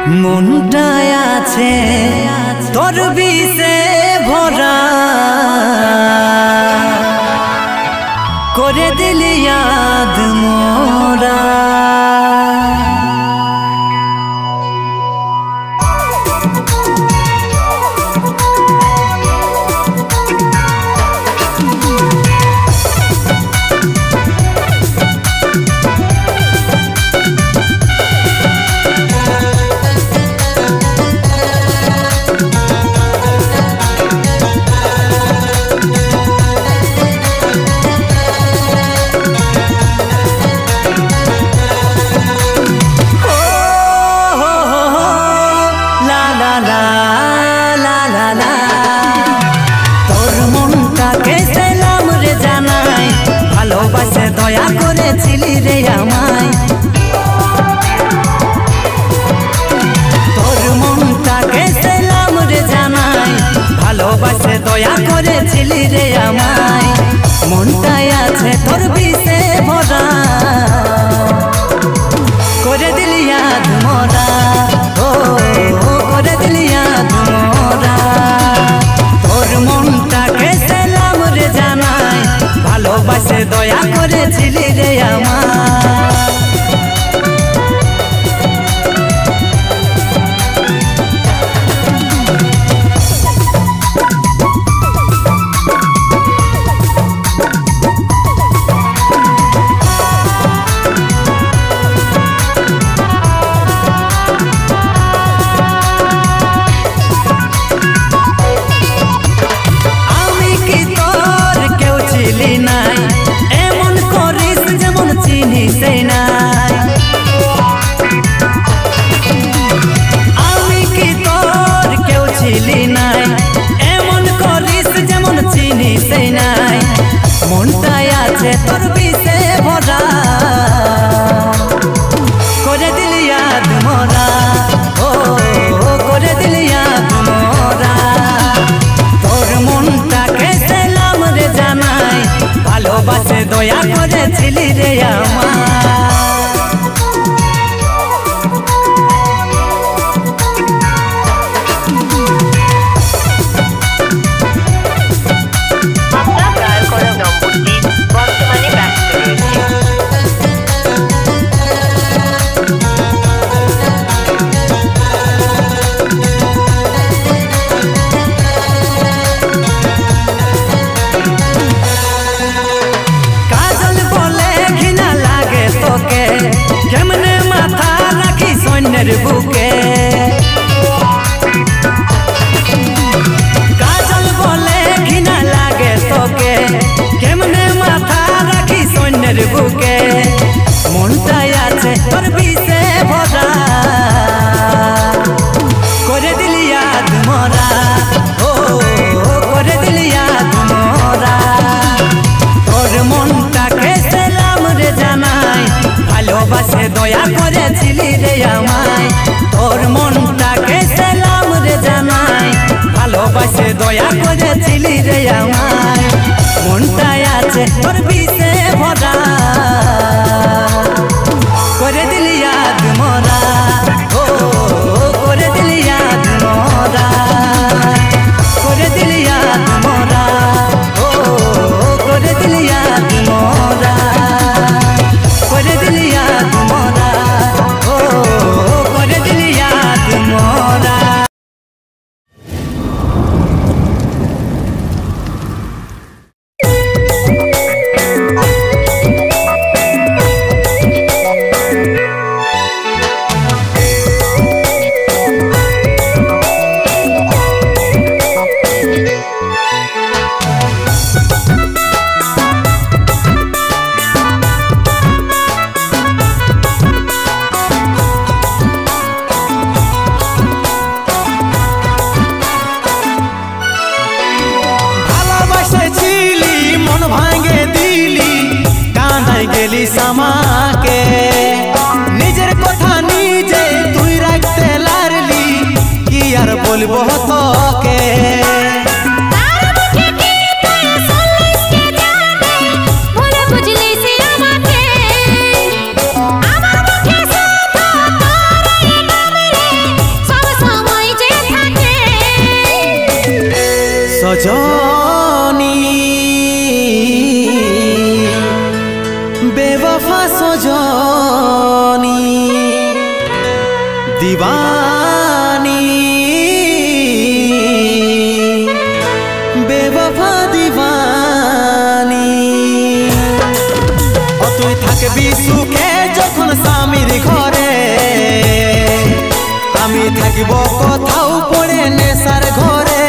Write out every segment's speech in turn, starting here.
মনটায় আছে তোর বিষে ভরা করে দিলি याद মোরা দয়া করেছিলি রে আমায় তোর মনটাকে সালাম রে জানাই ভালোবাসে দয়া করেছিলি রে আমায় মনটায় আছে তোর বিষে ভরা করে দিলি याद মোরা ও করে দিলি याद মোরা তোর মনটাকে সালাম রে জানাই ভালোবাসে দয়া করেছিলি রে আমার মনটায় আছে তোর বিষে ভরা করে দিলি याद মোরা ও করে দিলি याद মোরা তোর মনটাকে সালাম রে জানাই ভালোবাসে দয়া করেছিলি রে আমার বুকে কাজল বলে ঘৃণা লাগে তোকে কেমনে মাথা রাখি সৈন্যের বুকে মনটায় আছে তোর বিষে ভরা করে দিলি याद মোরা ও করে দিলি याद মোরা তোর মনটাকে সালাম রে জানাই ভালোবাসে দয়া করেছিলি রে আমায় তোর মনটাকে সালাম রে জানাই ভালোবাসে দয়া করেছিলি রে আমায় মনটায় আছে তোর বিষে ভরা করে দিলি याद মোরা ও করে দিলি याद মোরা করে দিলি याद মোরা ও করে দিলি याद মোরা করে দিলি याद মোরা ও করে দিলি याद মোরা बोलबो तोके सजनी बेवफा सजनी दीवानी बेवफा दीवानी तुई थाकबी सुखे जखन स्वामीर घरे आमी থাকিব কোথাও পড়ে নেশার ঘরে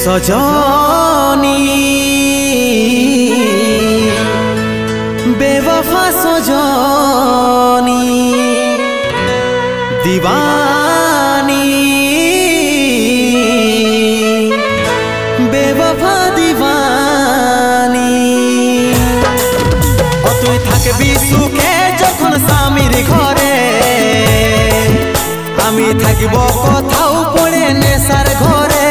सजनी बेवफा सजनी दीवानी बेवफा दीवानी तुई থাকবি সুখে যখন স্বামীর ঘরে আমি থাকিব কোথাও পড়ে নেশার ঘরে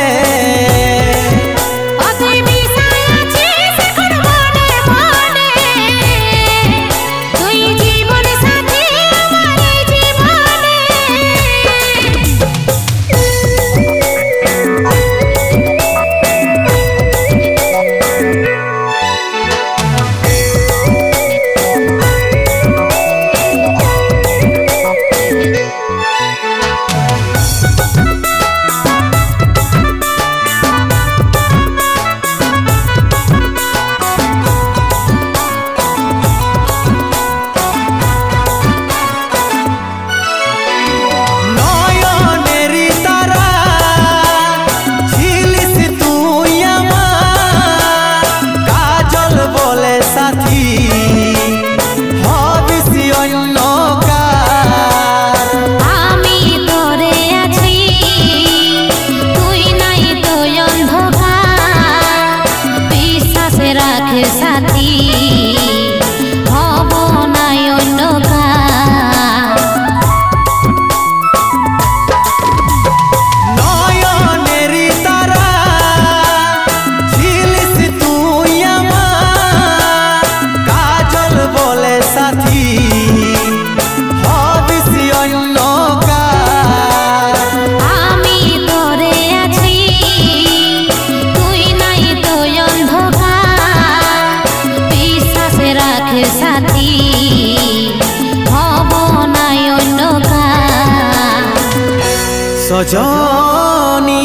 सजनी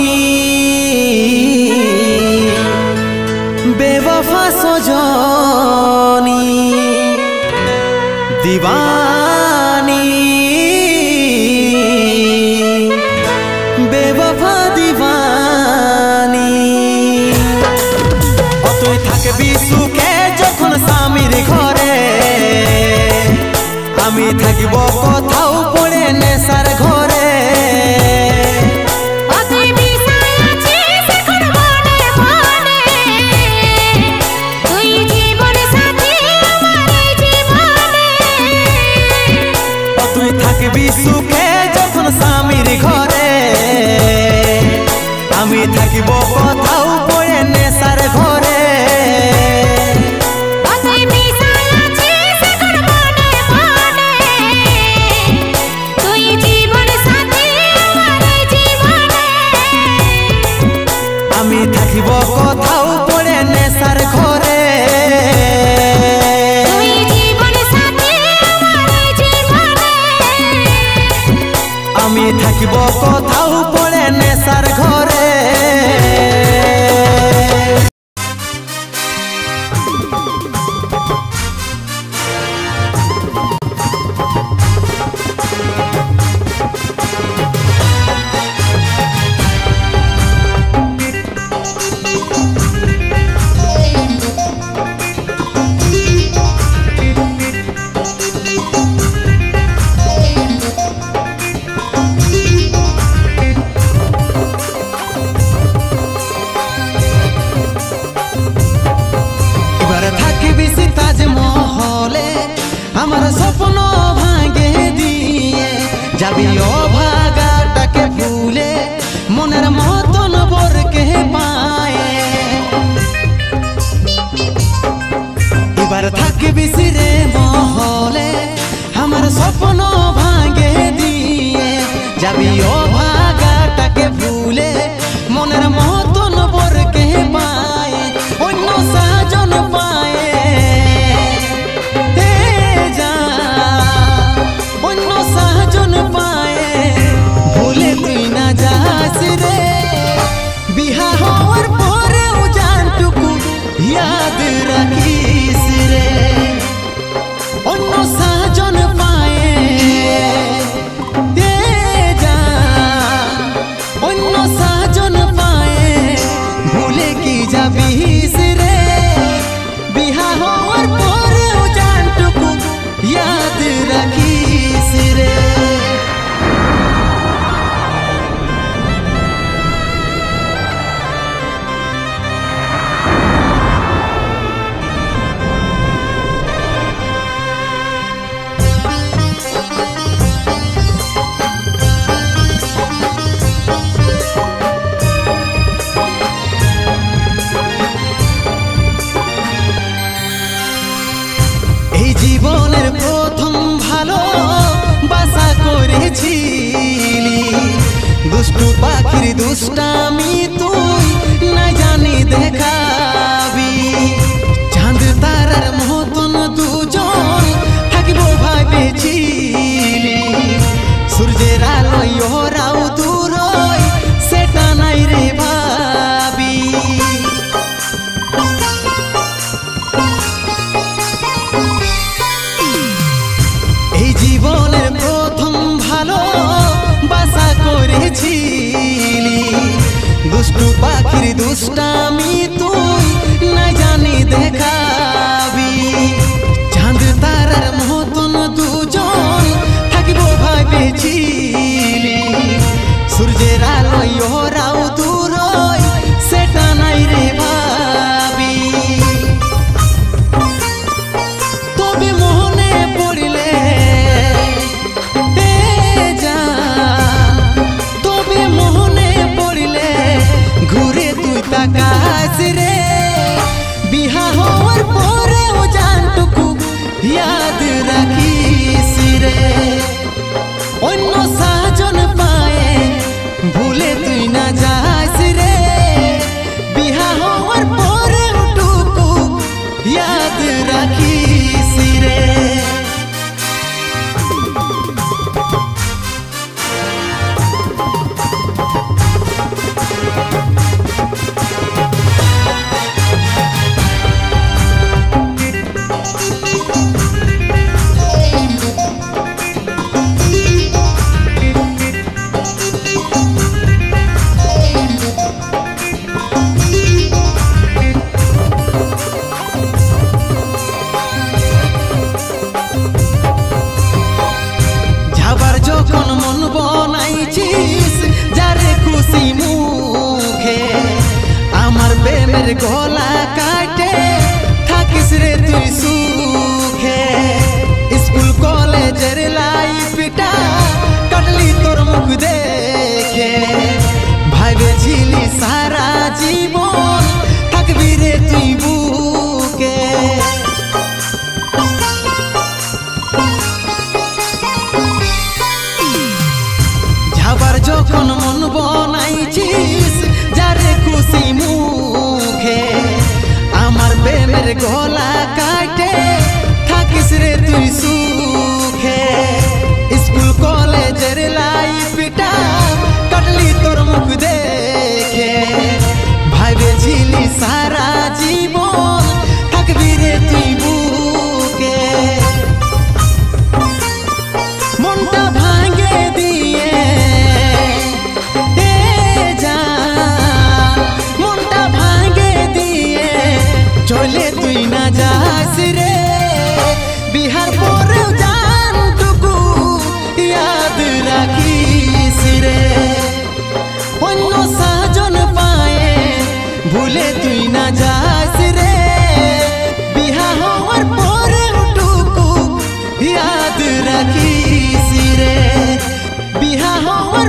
बेवफा सजनी दीवानी बेवफा दीवानी तुई থাকবি সুখে যখন স্বামীর ঘরে আমি থাকিব কোথাও পড়ে নেশার ঘরে জীবন থাকবি সুখে যখন স্বামীর ঘরে আমি থাকিব কোথাও পড়ে নেশার ঘরে আমি থাকিব কোথাও পড়ে নেশার ঘরে আমি থাকিব কোথাও পড়ে নেশার ঘরে আমার স্বপ্ন ভাঙে দিয়ে যাবি অভাগাটাকে ভুলে মনের মতন বরকে পায়ে এবার থাকবি রে মহলে আমার স্বপ্ন ভাঙে দিয়ে যাবি অভাগাটাকে ভুলে মনের মতন বরকে পায়ে অন্য সাজন পায়ে ভুলে তুই না যাস রে বিহা হওয়ার পরেও জানটুকু ইয়াদ রাখিস রে অন্য সাজন পায়ে অন্য সাজন পায়ে ভুলে কি যাবিস রে বিহা হওয়ার পরেও জানটুকু ইয়াদ রাখিস রে জীবনের প্রথম ভালো বাসা করেছিলি দুষ্টু পাখির দুষ্টামি তুই না জানি দেখাবি চাঁদ তারার মতন দুজন থাকিব ভাবেছিলি সূর্যের আলোয় ওরাও দূর সেটা নাই রে ভাবি জীবনের প্রথম ভালো বাসা করেছিলি দুষ্টু পাখির দুষ্টামি তুই না জানি দেখাবি চাঁদ তারার মতন দুজন থাকিব ভাবেছিলি সূর্যের আলোয় ওরাও দূর সেটা নাই রে ভাবি তবে মনে পড়লে ঘুরে তুই তাকাস রে বিহা হওয়ার পরেও জানটুকু ইয়াদ রাখিস রে অন্য সাজন পায়ে ভুলে তুই না যাস রে বিহা হওয়ার পরেও টুকু ইয়াদ রাখিস রে গলা কাটে থাকিস রে তুই সুখে স্কুল কলেজের লাইফটা মুখ দেখে ভেবেছিলি সারা জীবন থাকবি রে তুই বুকে। যাবার যখন মন বনাইছিস যারে খুশি মুখে, আমার প্রেমের গলা কাটে থাকিস রে তুই সুখে। স্কুল কলেজের লাইফটা কাটলি তোর মুখ দেখে ভেবেছিলি সারা জীবন থাকবি রে তুই বুকে। মনটা ভাঙে দিয়ে মনটা ভাঙে দিয়ে চলে তুই না যাস রে, বিহার পরেও জানটুকু ইয়াদ রাখিস রে। অন্য সাজন পায়ে ভুলে তুই না যাস রে, বিহা হওয়ার পরেও টুকু ইয়াদ রাখিস রে, বিহা হওয়ার